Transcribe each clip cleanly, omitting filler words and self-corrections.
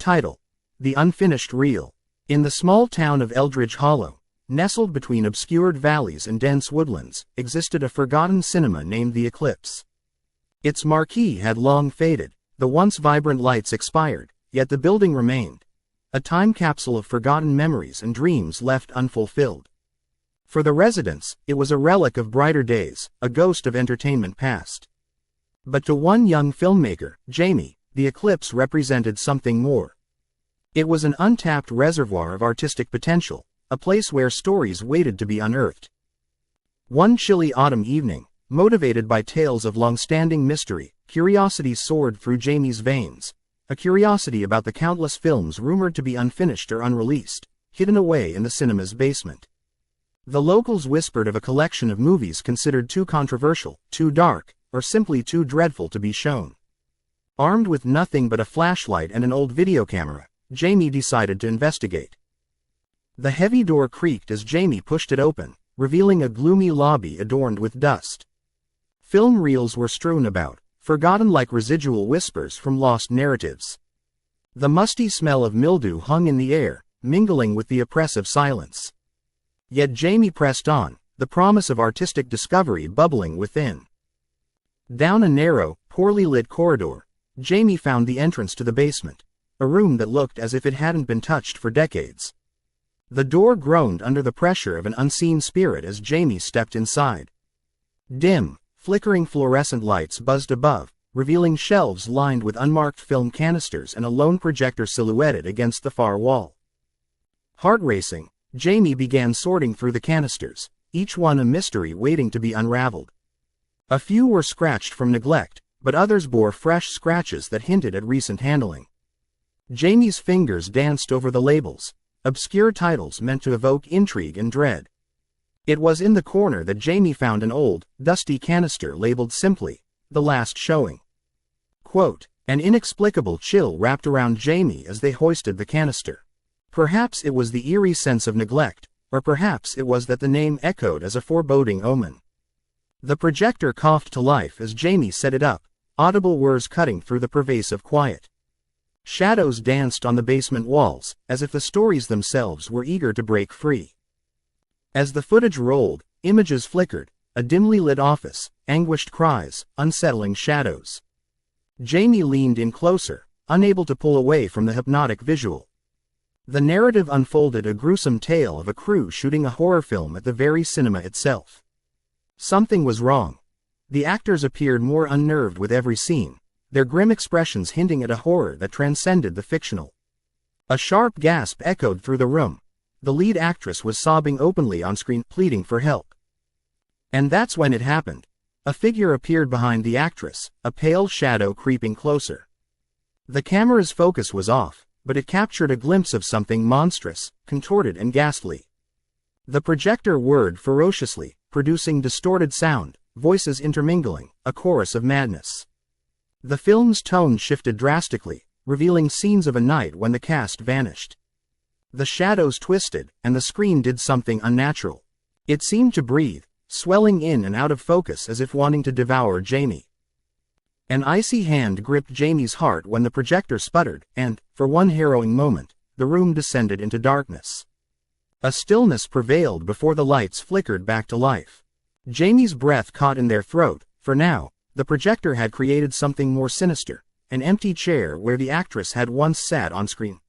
Title: The Unfinished Reel. In the small town of Eldridge Hollow, nestled between obscured valleys and dense woodlands, existed a forgotten cinema named the Eclipse. Its marquee had long faded, the once vibrant lights expired, yet the building remained, a time capsule of forgotten memories and dreams left unfulfilled. For the residents, it was a relic of brighter days, a ghost of entertainment past. But to one young filmmaker, Jamie, the Eclipse represented something more. It was an untapped reservoir of artistic potential, a place where stories waited to be unearthed. One chilly autumn evening, motivated by tales of long-standing mystery, curiosity soared through Jamie's veins, a curiosity about the countless films rumored to be unfinished or unreleased, hidden away in the cinema's basement. The locals whispered of a collection of movies considered too controversial, too dark, or simply too dreadful to be shown. Armed with nothing but a flashlight and an old video camera, Jamie decided to investigate. The heavy door creaked as Jamie pushed it open, revealing a gloomy lobby adorned with dust. Film reels were strewn about, forgotten like residual whispers from lost narratives. The musty smell of mildew hung in the air, mingling with the oppressive silence. Yet Jamie pressed on, the promise of artistic discovery bubbling within. Down a narrow, poorly lit corridor, Jamie found the entrance to the basement, a room that looked as if it hadn't been touched for decades. The door groaned under the pressure of an unseen spirit as Jamie stepped inside. Dim, flickering fluorescent lights buzzed above, revealing shelves lined with unmarked film canisters and a lone projector silhouetted against the far wall. Heart racing, Jamie began sorting through the canisters, each one a mystery waiting to be unraveled. A few were scratched from neglect, but others bore fresh scratches that hinted at recent handling. Jamie's fingers danced over the labels, obscure titles meant to evoke intrigue and dread. It was in the corner that Jamie found an old, dusty canister labeled simply, "The Last Showing." Quote, an inexplicable chill wrapped around Jamie as they hoisted the canister. Perhaps it was the eerie sense of neglect, or perhaps it was that the name echoed as a foreboding omen. The projector coughed to life as Jamie set it up, audible whirs cutting through the pervasive quiet. Shadows danced on the basement walls, as if the stories themselves were eager to break free. As the footage rolled, images flickered, a dimly lit office, anguished cries, unsettling shadows. Jamie leaned in closer, unable to pull away from the hypnotic visual. The narrative unfolded a gruesome tale of a crew shooting a horror film at the very cinema itself. Something was wrong. The actors appeared more unnerved with every scene, their grim expressions hinting at a horror that transcended the fictional. A sharp gasp echoed through the room. The lead actress was sobbing openly on screen, pleading for help. And that's when it happened. A figure appeared behind the actress, a pale shadow creeping closer. The camera's focus was off, but it captured a glimpse of something monstrous, contorted and ghastly. The projector whirred ferociously, producing distorted sound, voices intermingling, a chorus of madness. The film's tone shifted drastically, revealing scenes of a night when the cast vanished. The shadows twisted, and the screen did something unnatural. It seemed to breathe, swelling in and out of focus as if wanting to devour Jamie. An icy hand gripped Jamie's heart when the projector sputtered, and, for one harrowing moment, the room descended into darkness. A stillness prevailed before the lights flickered back to life. Jamie's breath caught in their throat, for now, the projector had created something more sinister, an empty chair where the actress had once sat on screen.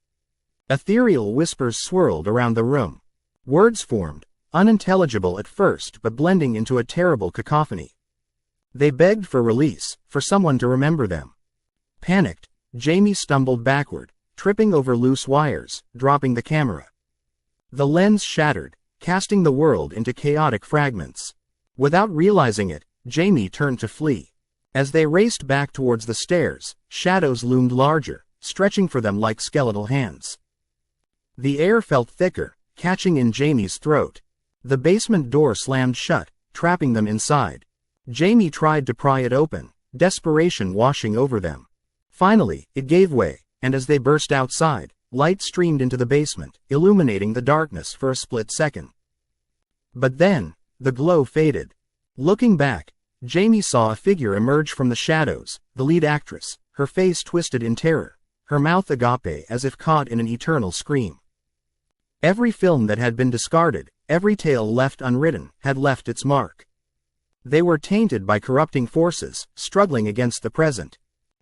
Ethereal whispers swirled around the room. Words formed, unintelligible at first but blending into a terrible cacophony. They begged for release, for someone to remember them. Panicked, Jamie stumbled backward, tripping over loose wires, dropping the camera. The lens shattered, casting the world into chaotic fragments. Without realizing it, Jamie turned to flee. As they raced back towards the stairs, shadows loomed larger, stretching for them like skeletal hands. The air felt thicker, catching in Jamie's throat. The basement door slammed shut, trapping them inside. Jamie tried to pry it open, desperation washing over them. Finally, it gave way, and as they burst outside, light streamed into the basement, illuminating the darkness for a split second. But then, the glow faded. Looking back, Jamie saw a figure emerge from the shadows, the lead actress, her face twisted in terror, her mouth agape as if caught in an eternal scream. Every film that had been discarded, every tale left unwritten, had left its mark. They were tainted by corrupting forces, struggling against the present.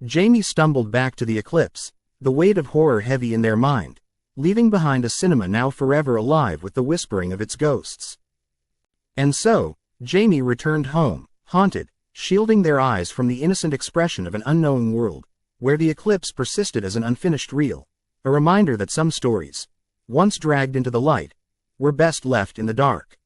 Jamie stumbled back to the Eclipse, the weight of horror heavy in their mind, leaving behind a cinema now forever alive with the whispering of its ghosts. And so, Jamie returned home, haunted, shielding their eyes from the innocent expression of an unknowing world, where the Eclipse persisted as an unfinished reel, a reminder that some stories, once dragged into the light, were best left in the dark.